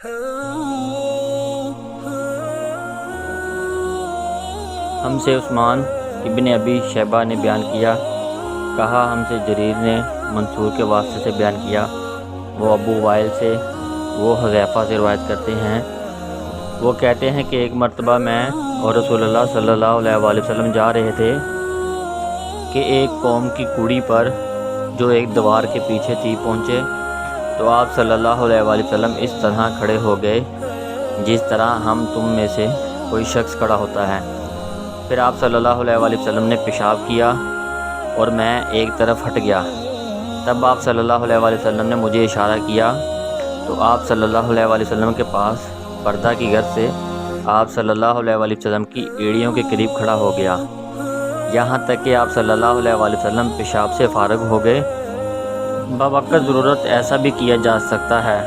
ہم سے عثمان ابن ابی شیبہ نے بیان کیا، کہا ہم سے جریر نے منصور کے واسطے سے بیان کیا، وہ ابو وائل سے، وہ حذیفہ سے روایت کرتے ہیں، وہ کہتے ہیں کہ ایک مرتبہ میں اور رسول اللہ صلی اللہ علیہ وآلہ وسلم جا رہے تھے کہ ایک قوم کی کوڑی پر جو ایک دیوار کے پیچھے تھی پہنچے تو آپ صلی اللہ علیہ وآلہ وسلم اس طرح کھڑے ہو گئے جس طرح ہم تم میں سے کوئی شخص کھڑا ہوتا ہے۔ پھر آپ صلی اللہ علیہ وآلہ وسلم نے پیشاب کیا اور میں ایک طرف ہٹ گیا۔ تب آپ صلی اللہ علیہ وآلہ وسلم نے مجھے اشارہ کیا تو آپ صلی اللہ علیہ وآلہ وسلم کے پاس پردہ کی غرض سے آپ صلی اللہ علیہ وآلہ وسلم کی ایڑیوں کے قریب کھڑا ہو گیا، یہاں تک کہ آپ صلی اللہ علیہ وآلہ وسلم پیشاب سے فارغ ہو گئے۔ بوقت ضرورت ایسا بھی کیا جا سکتا ہے